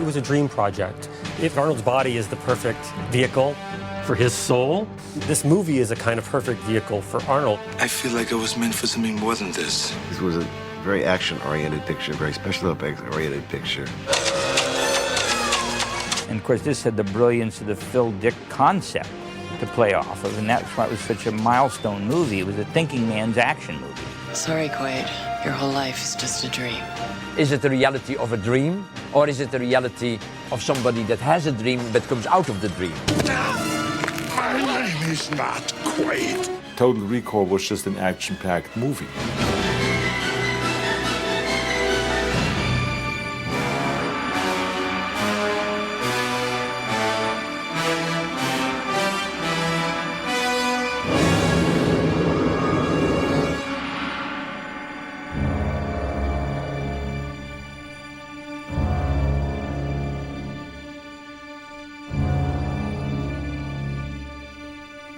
It was a dream project. If Arnold's body is the perfect vehicle for his soul, this movie is a kind of perfect vehicle for Arnold. I feel like I was meant for something more than this. This was a very action-oriented picture, very special effects-oriented picture. And of course, this had the brilliance of the Phil Dick concept to play off of, and that's why it was such a milestone movie. It was a thinking man's action movie. Sorry, Quaid. Your whole life is just a dream. Is it the reality of a dream, or is it the reality of somebody that has a dream but comes out of the dream? My name is not Quaid. Total Recall was just an action-packed movie.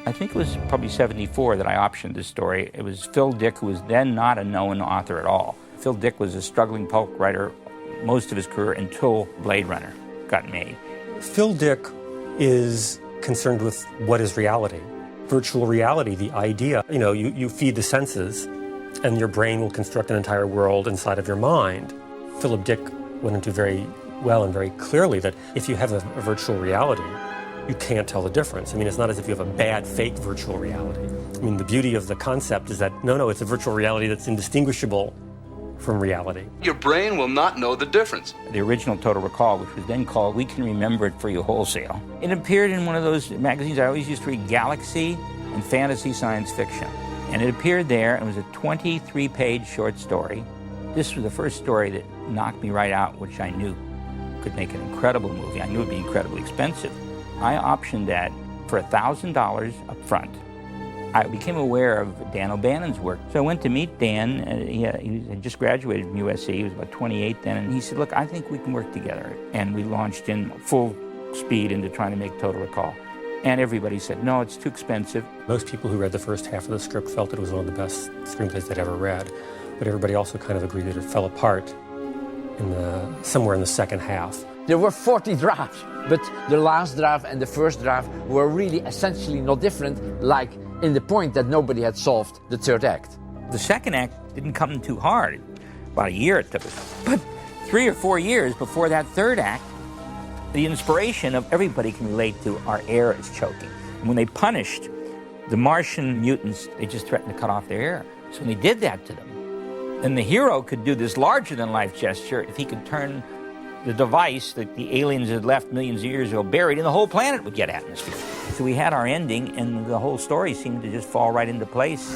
I think it was probably 74 that I optioned this story. It was Phil Dick, who was then not a known author at all. Phil Dick was a struggling pulp writer most of his career until Blade Runner got made. Phil Dick is concerned with what is reality. Virtual reality, the idea, you feed the senses and your brain will construct an entire world inside of your mind. Philip Dick went into very well and very clearly that if you have a virtual reality, you can't tell the difference. I mean, it's not as if you have a bad, fake virtual reality. I mean, the beauty of the concept is that, no, it's a virtual reality that's indistinguishable from reality. Your brain will not know the difference. The original Total Recall, which was then called We Can Remember It For You Wholesale, it appeared in one of those magazines I always used to read, Galaxy and Fantasy Science Fiction. And it appeared there, and it was a 23-page short story. This was the first story that knocked me right out, which I knew could make an incredible movie. I knew it would be incredibly expensive. I optioned that for $1,000 up front. I became aware of Dan O'Bannon's work. So I went to meet Dan. He had just graduated from USC. He was about 28 then. And he said, look, I think we can work together. And we launched in full speed into trying to make Total Recall. And everybody said, no, it's too expensive. Most people who read the first half of the script felt it was one of the best screenplays they'd ever read. But everybody also kind of agreed that it fell apart somewhere in the second half. There were 40 drafts, but the last draft and the first draft were really essentially not different, like in the point that nobody had solved the third act. The second act didn't come too hard. About a year it took us. But 3 or 4 years before that third act, the inspiration of everybody can relate to our air is choking. And when they punished the Martian mutants, they just threatened to cut off their air. So when they did that to them, then the hero could do this larger-than-life gesture if he could turn the device that the aliens had left millions of years ago buried, and the whole planet would get atmosphere. So we had our ending, and the whole story seemed to just fall right into place.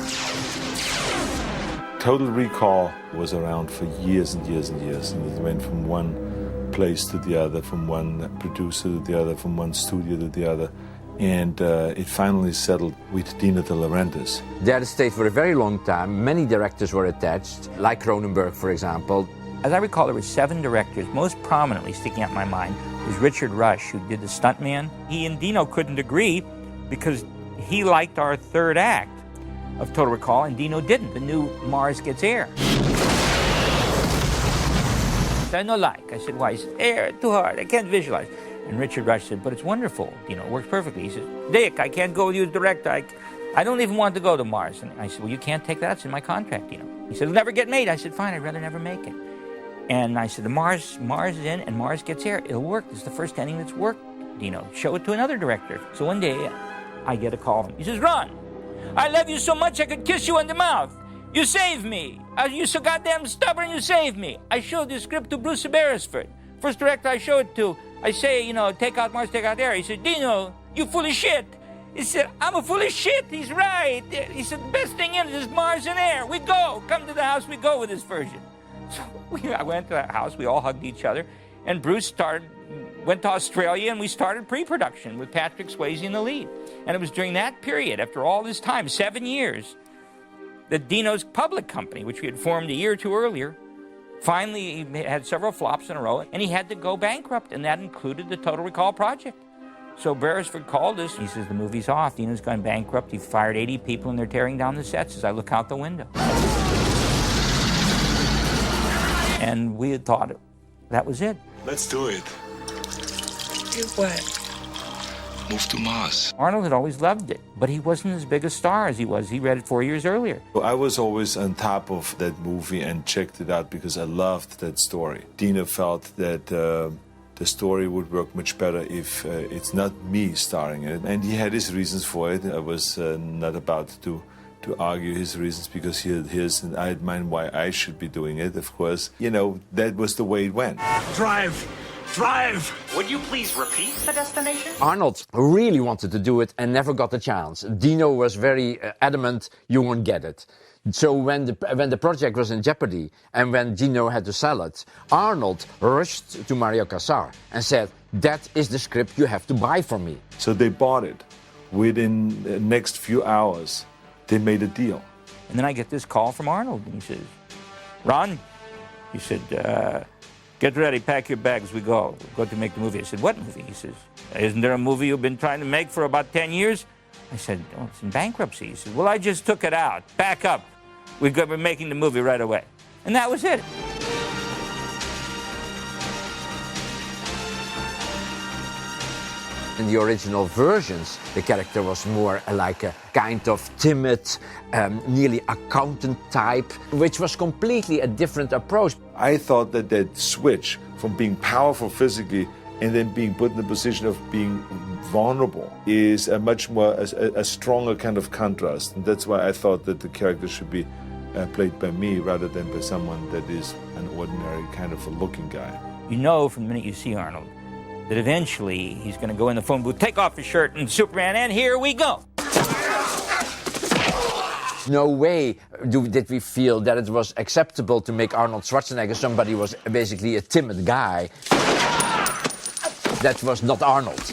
Total Recall was around for years and years and years, and it went from one place to the other, from one producer to the other, from one studio to the other, and it finally settled with Dino De Laurentiis. They had stayed for a very long time. Many directors were attached, like Cronenberg, for example. As I recall, there were 7 directors. Most prominently sticking out in my mind was Richard Rush, who did The Stuntman. He and Dino couldn't agree because he liked our third act of Total Recall, and Dino didn't. The new Mars Gets Air. I said, no like. I said, why? He said, air, too hard, I can't visualize. And Richard Rush said, but it's wonderful. It works perfectly. He said, Dick, I can't go with you as director. I don't even want to go to Mars. And I said, well, you can't take that. It's in my contract, He said, it'll never get made. I said, fine, I'd rather never make it. And I said, Mars is in and Mars Gets Air. It'll work. This is the first ending that's worked. Show it to another director. So one day, I get a call. He says, Ron, I love you so much I could kiss you on the mouth. You saved me. You're so goddamn stubborn, you saved me. I showed the script to Bruce Beresford. First director I show it to, I say, take out Mars, take out Air. He said, Dino, you full of shit. He said, I'm a full of shit. He's right. He said, the best thing in it is Mars and Air. We go. Come to the house, we go with this version. So I went to the house, we all hugged each other, and Bruce went to Australia, and we started pre-production with Patrick Swayze in the lead. And it was during that period, after all this time, 7 years, that Dino's public company, which we had formed a year or two earlier, finally he had several flops in a row, and he had to go bankrupt, and that included the Total Recall project. So Beresford called us. He says, the movie's off. Dino's gone bankrupt. He fired 80 people, and they're tearing down the sets as I look out the window. And we had thought that was it. Let's do it. Do what? Move to Mars. Arnold had always loved it, but he wasn't as big a star as he was. He read it 4 years earlier. I was always on top of that movie and checked it out because I loved that story. Dino felt that the story would work much better if it's not me starring in it. And he had his reasons for it. I was not about to argue his reasons because he had his, and I had mine why I should be doing it, of course. You know, that was the way it went. Drive! Drive! Would you please repeat the destination? Arnold really wanted to do it and never got the chance. Dino was very adamant, you won't get it. So when the project was in jeopardy and when Dino had to sell it, Arnold rushed to Mario Casar and said, that is the script you have to buy from me. So they bought it. Within the next few hours, they made a deal. And then I get this call from Arnold, and he says, Ron, he said, get ready, pack your bags, we go. We're going to make the movie. I said, what movie? He says, isn't there a movie you've been trying to make for about 10 years? I said, oh, it's in bankruptcy. He said, well, I just took it out. Back up. We're making the movie right away. And that was it. In the original versions, the character was more like a kind of timid, nearly accountant type, which was completely a different approach. I thought that that switch from being powerful physically and then being put in the position of being vulnerable is a much more, a stronger kind of contrast. And that's why I thought that the character should be played by me rather than by someone that is an ordinary kind of a looking guy. You know from the minute you see Arnold that eventually he's going to go in the phone booth, take off his shirt, and Superman, and here we go. No way did we feel that it was acceptable to make Arnold Schwarzenegger somebody who was basically a timid guy. That was not Arnold.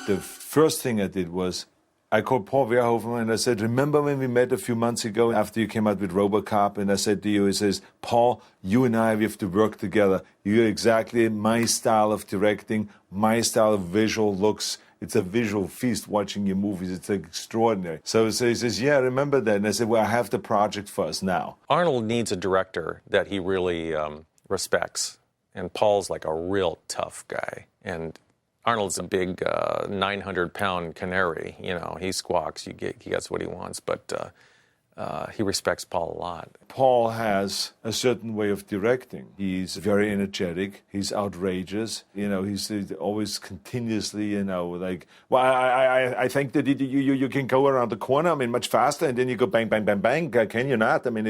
The first thing I did was I called Paul Verhoeven and I said, remember when we met a few months ago after you came out with RoboCop? And I said to you, he says, Paul, you and I, we have to work together. You're exactly my style of directing, my style of visual looks. It's a visual feast watching your movies. It's extraordinary. So he says, yeah, I remember that. And I said, well, I have the project for us now. Arnold needs a director that he really respects. And Paul's like a real tough guy. And Arnold's a big 900-pound canary. You know, he squawks, he gets what he wants, but he respects Paul a lot. Paul has a certain way of directing. He's very energetic. He's outrageous. You know, he's always continuously, you know, like, well, I think that you can go around the corner, I mean, much faster, and then you go bang, bang, bang, bang. Can you not? I mean,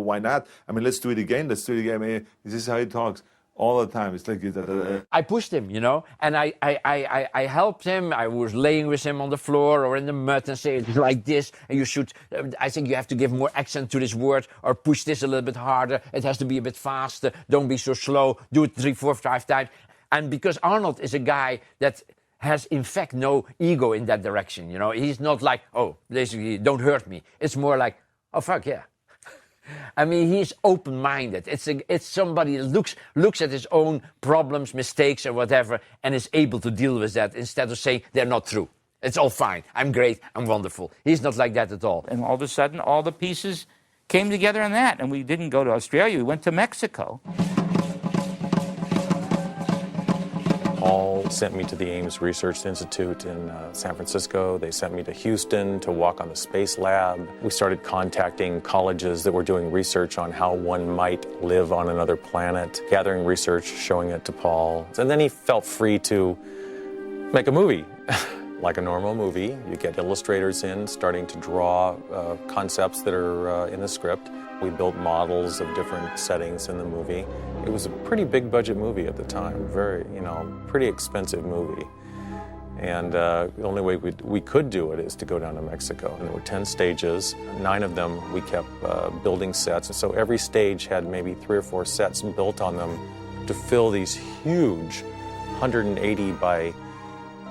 why not? I mean, let's do it again. Let's do it again. I mean, this is how he talks. All the time. It's like I pushed him, you know, and I helped him. I was laying with him on the floor or in the mud and say it's like this, and you should. I think you have to give more accent to this word, or push this a little bit harder. It has to be a bit faster. Don't be so slow. Do it 3, 4, 5 times. And because Arnold is a guy that has in fact no ego in that direction, you know, he's not like, oh, basically don't hurt me. It's more like, oh fuck yeah. I mean, he's open-minded. It's somebody that looks at his own problems, mistakes, or whatever, and is able to deal with that instead of saying they're not true. It's all fine. I'm great. I'm wonderful. He's not like that at all. And all of a sudden, all the pieces came together on that. And we didn't go to Australia. We went to Mexico. Paul sent me to the Ames Research Institute in San Francisco. They sent me to Houston to walk on the space lab. We started contacting colleges that were doing research on how one might live on another planet, gathering research, showing it to Paul. And then he felt free to make a movie. Like a normal movie, you get illustrators in, starting to draw concepts that are in the script. We built models of different settings in the movie. It was a pretty big budget movie at the time, very, you know, pretty expensive movie. And the only way we could do it is to go down to Mexico. And there were 10 stages. 9 of them we kept building sets. And so every stage had maybe 3 or 4 sets built on them to fill these huge 180 by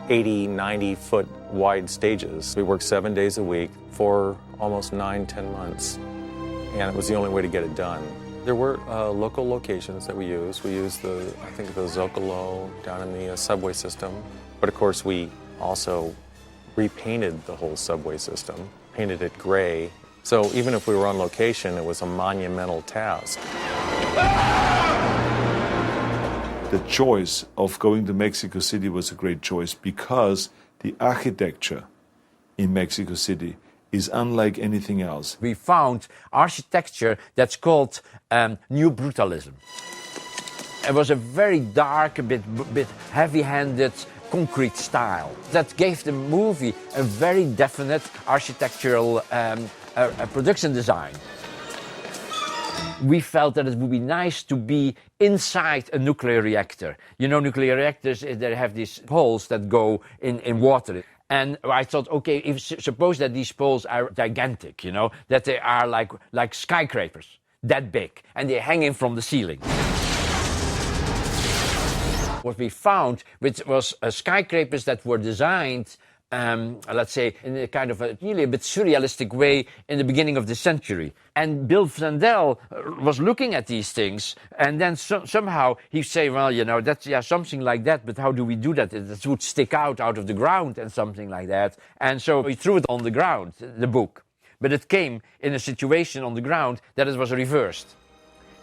80, 90-foot wide stages. We worked 7 days a week for almost 9, 10 months. And it was the only way to get it done. There were local locations that we used. We used the Zocalo down in the subway system. But of course, we also repainted the whole subway system, painted it gray. So even if we were on location, it was a monumental task. the choice of going to Mexico City was a great choice because the architecture in Mexico City is unlike anything else. We found architecture that's called New Brutalism. It was a very dark, a bit heavy-handed, concrete style that gave the movie a very definite architectural production design. We felt that it would be nice to be inside a nuclear reactor. You know, nuclear reactors, they have these holes that go in water. And I thought, okay, suppose that these poles are gigantic, you know, that they are like skyscrapers, that big, and they're hanging from the ceiling. What we found, which was skyscrapers that were designed, let's say, in a kind of really a bit surrealistic way in the beginning of the century. And Bill Flandel was looking at these things, and then somehow he say, well, you know, that's something like that, but how do we do that? It would stick out of the ground and something like that. And so he threw it on the ground, the book. But it came in a situation on the ground that it was reversed.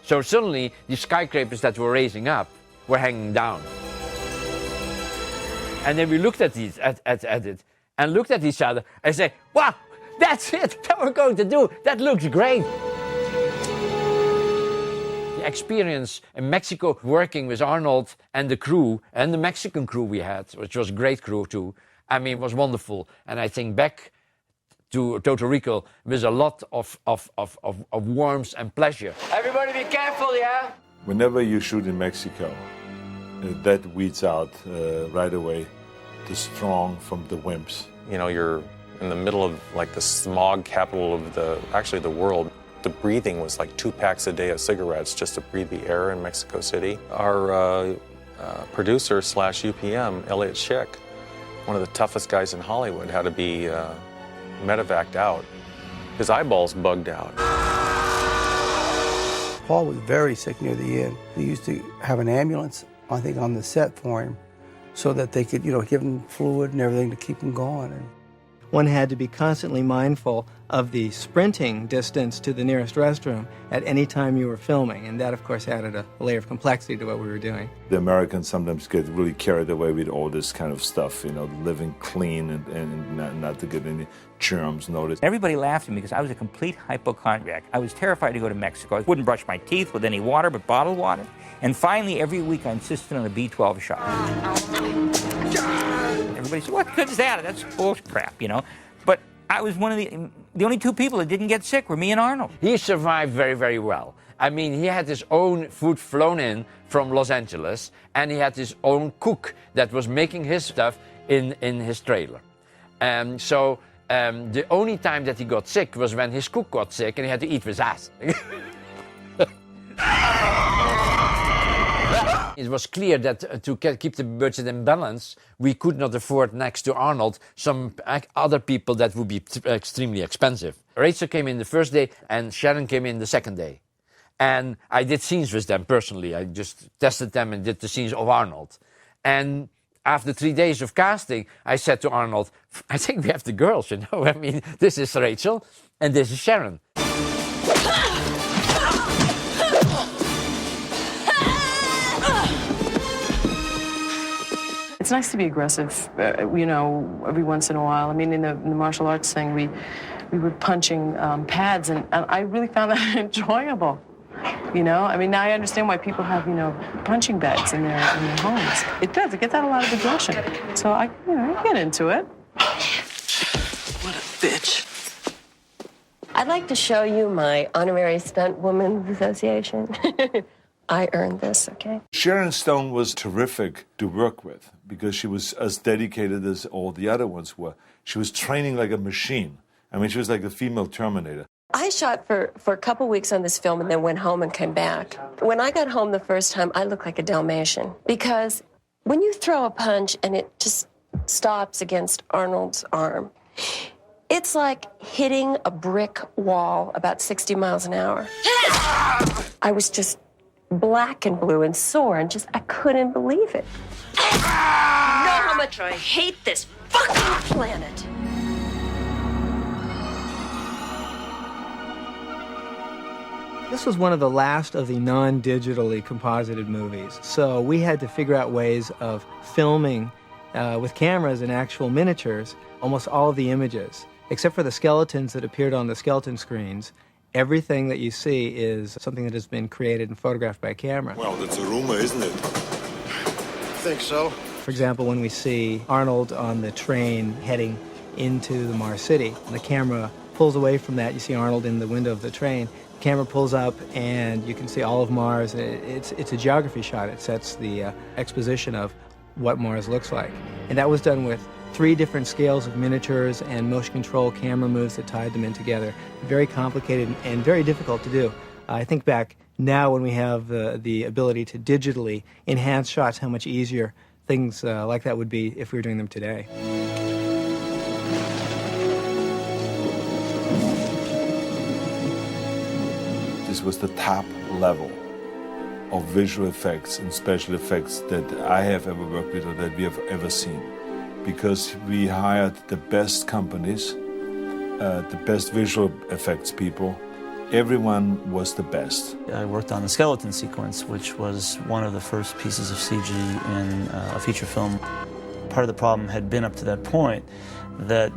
So suddenly, the skyscrapers that were raising up were hanging down. And then we looked at it and looked at each other and said, wow, that's it, that we're going to do. That looks great. The experience in Mexico working with Arnold and the crew, and the Mexican crew we had, which was a great crew too, I mean, it was wonderful. And I think back to Total Recall with a lot of warmth and pleasure. Everybody be careful, yeah? Whenever you shoot in Mexico, that weeds out right away the strong from the wimps. You know, you're in the middle of like the smog capital of the world. The breathing was like 2 packs a day of cigarettes just to breathe the air in Mexico City. Our producer / UPM, Elliot Schick, one of the toughest guys in Hollywood, had to be medevaced out. His eyeballs bugged out. Paul was very sick near the end. They used to have an ambulance, I think, on the set for him so that they could, you know, give him fluid and everything to keep him going. And one had to be constantly mindful of the sprinting distance to the nearest restroom at any time you were filming, and that, of course, added a layer of complexity to what we were doing. The Americans sometimes get really carried away with all this kind of stuff, you know, living clean and not to get any germs noticed. Everybody laughed at me because I was a complete hypochondriac. I was terrified to go to Mexico. I wouldn't brush my teeth with any water but bottled water. And finally, every week, I insisted on a B12 shot. Everybody said, what good is that? That's bullshit crap, you know? But I was one of the only 2 people that didn't get sick were me and Arnold. He survived very, very well. I mean, he had his own food flown in from Los Angeles, and he had his own cook that was making his stuff in his trailer. So the only time that he got sick was when his cook got sick and he had to eat with us. It was clear that to keep the budget in balance, we could not afford, next to Arnold, some other people that would be extremely expensive. Rachel came in the first day and Sharon came in the second day. And I did scenes with them personally. I just tested them and did the scenes of Arnold. And after 3 days of casting, I said to Arnold, I think we have the girls, you know. I mean, this is Rachel and this is Sharon. It's nice to be aggressive, you know, every once in a while. I mean, in the martial arts thing, we were punching pads, and I really found that enjoyable. You know, I mean, now I understand why people have, you know, punching bags in their homes. It does. It gets out a lot of aggression. So I get into it. What a bitch. I'd like to show you my honorary stunt women's association. I earned this, okay? Sharon Stone was terrific to work with because she was as dedicated as all the other ones were. She was training like a machine. I mean, she was like the female Terminator. I shot for a couple weeks on this film and then went home and came back. When I got home the first time, I looked like a Dalmatian because when you throw a punch and it just stops against Arnold's arm, it's like hitting a brick wall about 60 miles an hour. I was just black and blue and sore and just, I couldn't believe it. You know how much I hate this fucking planet. This was one of the last of the non-digitally composited movies, so we had to figure out ways of filming with cameras and actual miniatures almost all of the images. Except for the skeletons that appeared on the skeleton screens, everything that you see is something that has been created and photographed by camera. Well, that's a rumor, isn't it? I think so. For example, when we see Arnold on the train heading into the Mars City, and the camera pulls away from that, you see Arnold in the window of the train. The camera pulls up and you can see all of Mars. It's a geography shot. It sets the exposition of what Mars looks like. And that was done with 3 different scales of miniatures and motion control camera moves that tied them in together. Very complicated and very difficult to do. I think back now when we have the ability to digitally enhance shots, how much easier things like that would be if we were doing them today. This was the top level of visual effects and special effects that I have ever worked with or that we have ever seen. Because we hired the best companies, the best visual effects people. Everyone was the best. I worked on the skeleton sequence, which was one of the first pieces of CG in a feature film. Part of the problem had been up to that point that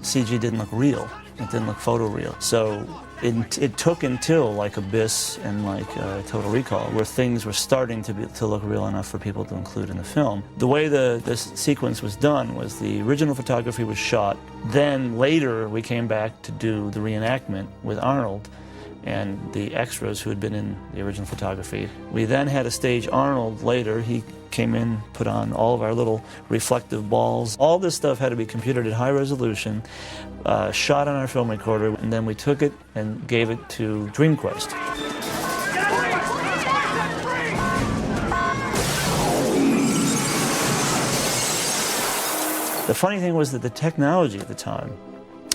CG didn't look real. It didn't look photoreal. So it took until like Abyss and like Total Recall, where things were starting to look real enough for people to include in the film. The way this sequence was done was the original photography was shot. Then later we came back to do the reenactment with Arnold and the extras who had been in the original photography. We then had to stage Arnold later. He came in, put on all of our little reflective balls. All this stuff had to be computed at high resolution, shot on our film recorder, and then we took it and gave it to DreamQuest. The funny thing was that the technology at the time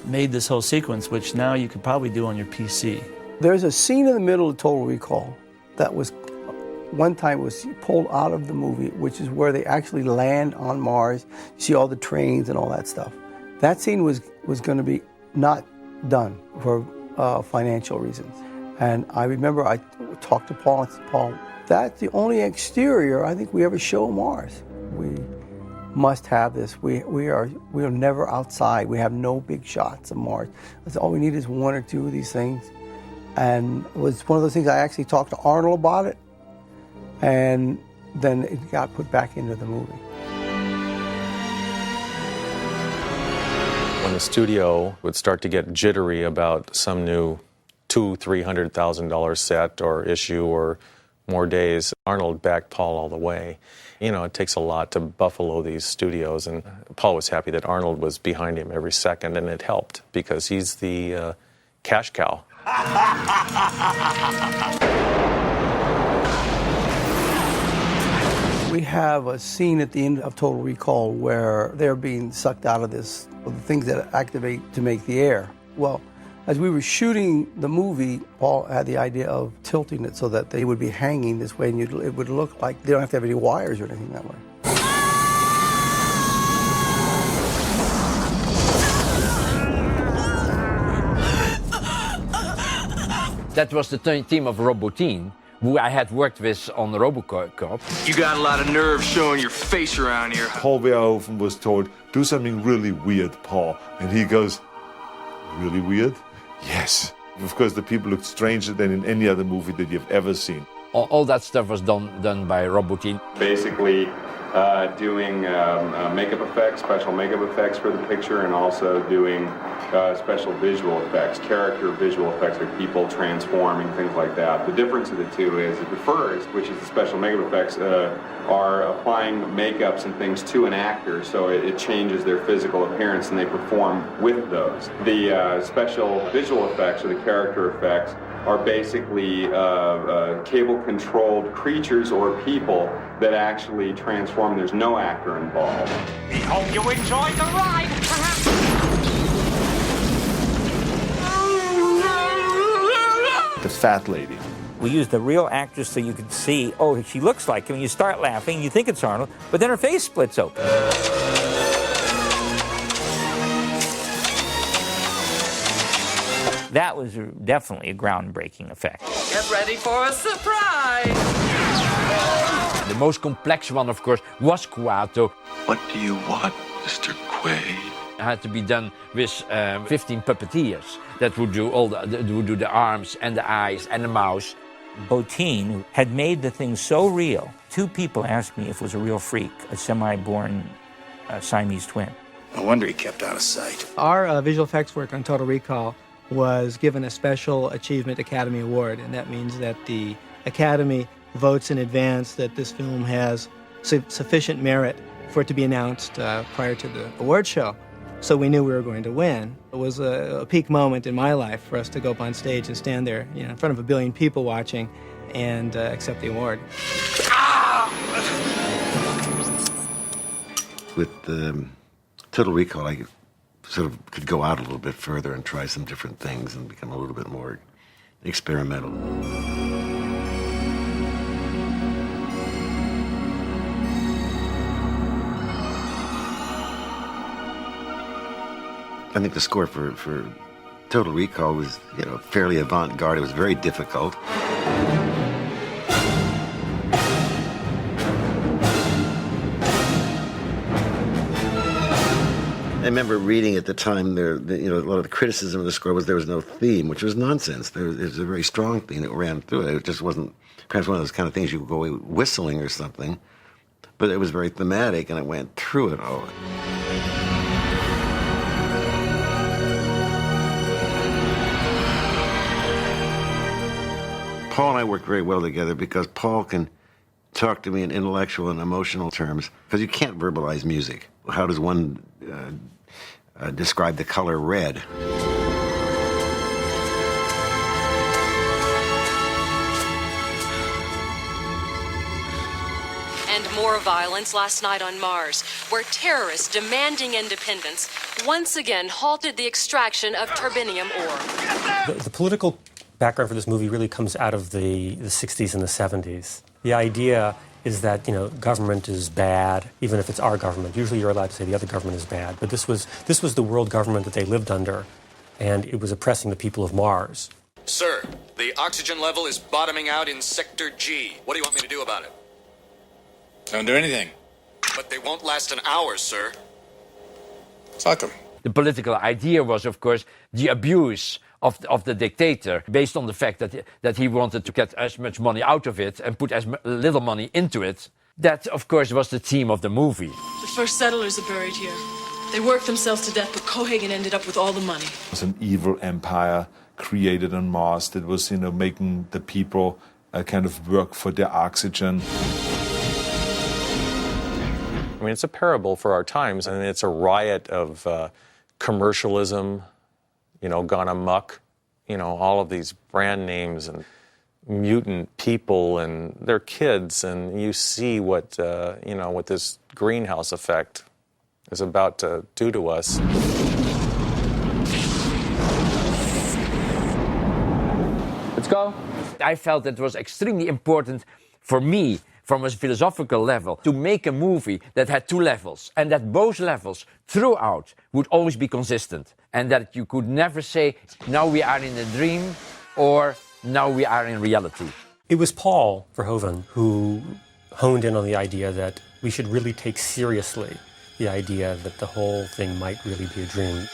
made this whole sequence, which now you could probably do on your PC. There's a scene in the middle of Total Recall that was one time was pulled out of the movie, which is where they actually land on Mars. You see all the trains and all that stuff. That scene was going to be not done for financial reasons. And I remember I talked to Paul and said, Paul, that's the only exterior I think we ever show Mars. We must have this. We are never outside. We have no big shots of Mars. That's all we need is 1 or 2 of these things. And it was one of those things I actually talked to Arnold about it, and then it got put back into the movie. When the studio would start to get jittery about some new $200,000-$300,000 set or issue or more days, Arnold backed Paul all the way. You know, it takes a lot to buffalo these studios, and Paul was happy that Arnold was behind him every second, and it helped because he's the cash cow. We have a scene at the end of Total Recall where they're being sucked out of this, the things that activate to make the air. Well, as we were shooting the movie, Paul had the idea of tilting it so that they would be hanging this way, and it would look like they don't have to have any wires or anything that way. That was the team of Robotine, who I had worked with on RoboCop. You got a lot of nerve showing your face around here. Paul Verhoeven was told, do something really weird, Paul. And he goes, really weird? Yes. Of course, the people looked stranger than in any other movie that you've ever seen. All that stuff was done by Robotine. Basically, doing makeup effects, special makeup effects for the picture, and also doing special visual effects, character visual effects, like people transforming, things like that. The difference of the two is that the first, which is the special makeup effects, are applying makeups and things to an actor, so it changes their physical appearance, and they perform with those. The special visual effects, or the character effects, are basically cable-controlled creatures or people that actually transform. There's no actor involved. We hope you enjoyed the ride. The fat lady. We used a real actress so you could see, oh, she looks like him. You start laughing, you think it's Arnold, but then her face splits open. That was definitely a groundbreaking effect. Get ready for a surprise! The most complex one, of course, was Kuato. What do you want, Mr. Quaid? It had to be done with 15 puppeteers that would do would do the arms and the eyes and the mouth. Bottin had made the thing so real. 2 people asked me if it was a real freak, a semi-born Siamese twin. No wonder he kept out of sight. Our visual effects work on Total Recall was given a Special Achievement Academy Award, and that means that the Academy votes in advance that this film has sufficient merit for it to be announced prior to the award show. So we knew we were going to win. It was a peak moment in my life for us to go up on stage and stand there, in front of 1 billion people watching and accept the award. With Total Recall, I sort of could go out a little bit further and try some different things and become a little bit more experimental. I think the score for Total Recall was, fairly avant-garde. It was very difficult. I remember reading at the time a lot of the criticism of the score was there was no theme, which was nonsense. There was a very strong theme that ran through it. It just wasn't perhaps one of those kind of things you could go away whistling or something, but it was very thematic and it went through it all. Paul and I work very well together because Paul can talk to me in intellectual and emotional terms, because you can't verbalize music. How does one describe the color red? And more violence last night on Mars, where terrorists demanding independence once again halted the extraction of turbinium ore. The political background for this movie really comes out of the 60s and the 70s. The idea is that, government is bad, even if it's our government. Usually you're allowed to say the other government is bad. But this was the world government that they lived under, and it was oppressing the people of Mars. Sir, the oxygen level is bottoming out in Sector G. What do you want me to do about it? Don't do anything. But they won't last an hour, sir. Fuck them. The political idea was, of course, the abuse of the dictator, based on the fact that he wanted to get as much money out of it and put as little money into it. That, of course, was the theme of the movie. The first settlers are buried here. They worked themselves to death, but Cohagen ended up with all the money. It was an evil empire created on Mars that was, making the people kind of work for their oxygen. I mean, it's a parable for our times, and it's a riot of commercialism, gone amok, all of these brand names and mutant people and their kids, and you see what, what this greenhouse effect is about to do to us. Let's go. I felt it was extremely important for me, from a philosophical level, to make a movie that had 2 levels, and that both levels throughout would always be consistent, and that you could never say, now we are in a dream, or now we are in reality. It was Paul Verhoeven who honed in on the idea that we should really take seriously the idea that the whole thing might really be a dream.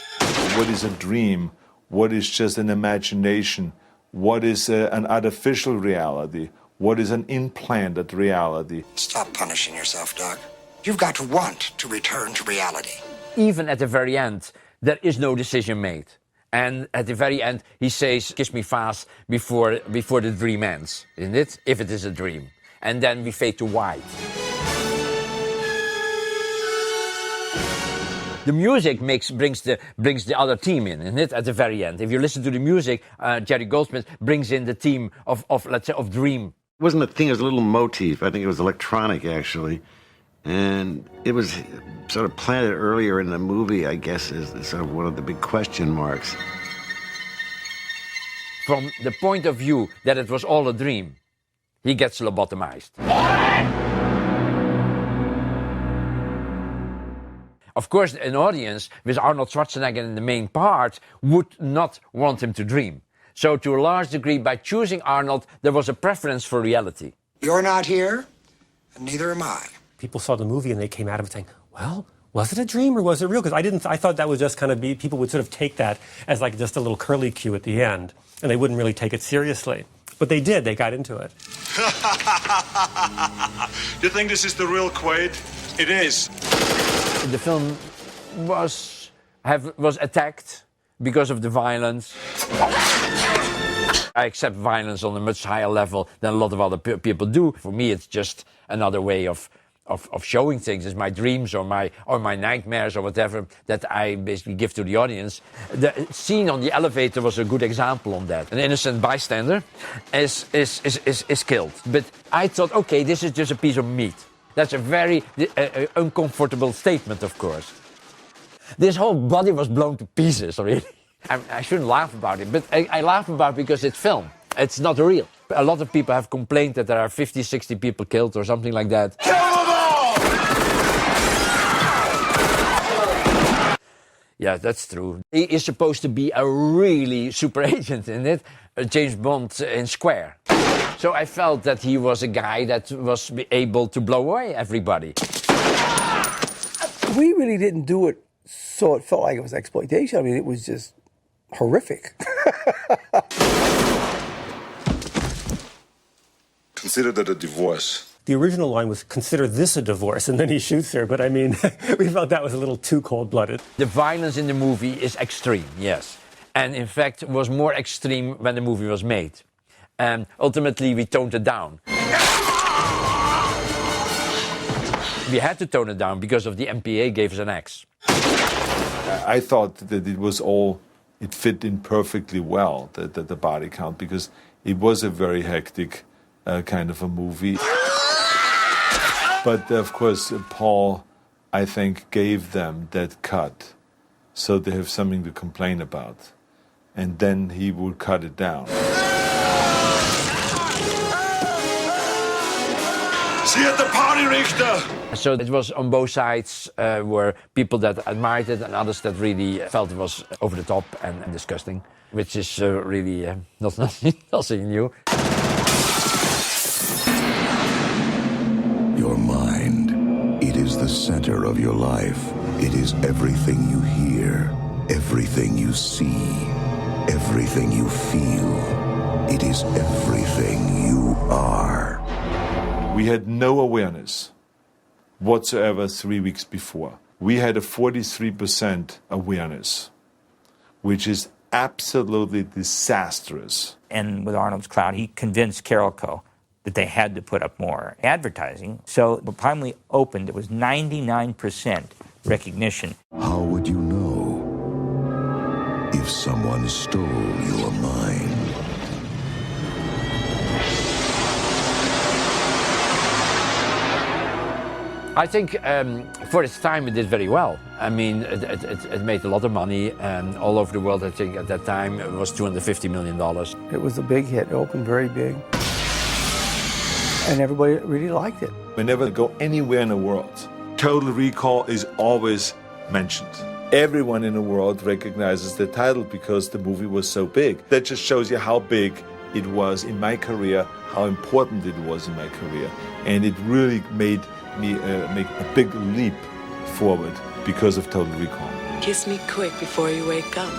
What is a dream? What is just an imagination? What is an artificial reality? What is an implanted reality? Stop punishing yourself, Doc. You've got to want to return to reality. Even at the very end, there is no decision made. And at the very end, he says, kiss me fast before the dream ends, isn't it? If it is a dream. And then we fade to white. The music brings the other theme in, isn't it? At the very end. If you listen to the music, Jerry Goldsmith brings in the theme of let's say, of dream. It wasn't a thing, it was a little motif. I think it was electronic, actually. And it was sort of planted earlier in the movie, I guess, as sort of one of the big question marks. From the point of view that it was all a dream, he gets lobotomized. Of course, an audience with Arnold Schwarzenegger in the main part would not want him to dream. So to a large degree, by choosing Arnold, there was a preference for reality. You're not here, and neither am I. People saw the movie and they came out of it saying, well, was it a dream or was it real? Because I thought that was just kind of people would sort of take that as like just a little curly cue at the end, and they wouldn't really take it seriously. But they did, they got into it. You think this is the real Quaid? It is. The film was attacked because of the violence. I accept violence on a much higher level than a lot of other people do. For me, it's just another way of showing things. It's my dreams or my nightmares or whatever that I basically give to the audience. The scene on the elevator was a good example on that. An innocent bystander is killed. But I thought, okay, this is just a piece of meat. That's a very uncomfortable statement, of course. This whole body was blown to pieces, really. I shouldn't laugh about it, but I laugh about it because it's film. It's not real. A lot of people have complained that there are 50, 60 people killed or something like that. Kill them all! Yeah, that's true. He is supposed to be a really super agent in it, James Bond in Square. So I felt that he was a guy that was able to blow away everybody. We really didn't do it so it felt like it was exploitation. I mean, it was just horrific. Consider that a divorce. The original line was, consider this a divorce, and then he shoots her. But I mean, we felt that was a little too cold-blooded. The violence in the movie is extreme, yes. And in fact, was more extreme when the movie was made. And ultimately, we toned it down. We had to tone it down because of the MPA gave us an X. I thought that it fit in perfectly well, the body count, because it was a very hectic kind of a movie. But of course, Paul, I think, gave them that cut so they have something to complain about. And then he would cut it down. See you at the party, Richter! So it was on both sides, were people that admired it and others that really felt it was over the top and disgusting, which is really nothing new. Your mind, it is the center of your life. It is everything you hear, everything you see, everything you feel. It is everything you are. We had no awareness whatsoever 3 weeks before. We had a 43% awareness, which is absolutely disastrous. And with Arnold's Cloud, he convinced Carolco that they had to put up more advertising. So the time we opened, it was 99% recognition. How would you know if someone stole your mind? I think for its time it did very well. I mean, it made a lot of money, and all over the world, I think at that time it was $250 million. It was a big hit. It opened very big. And everybody really liked it. Whenever I go anywhere in the world, Total Recall is always mentioned. Everyone in the world recognizes the title because the movie was so big. That just shows you how big it was in my career, how important it was in my career. And it really made me make a big leap forward because of Total Recall. Kiss me quick before you wake up.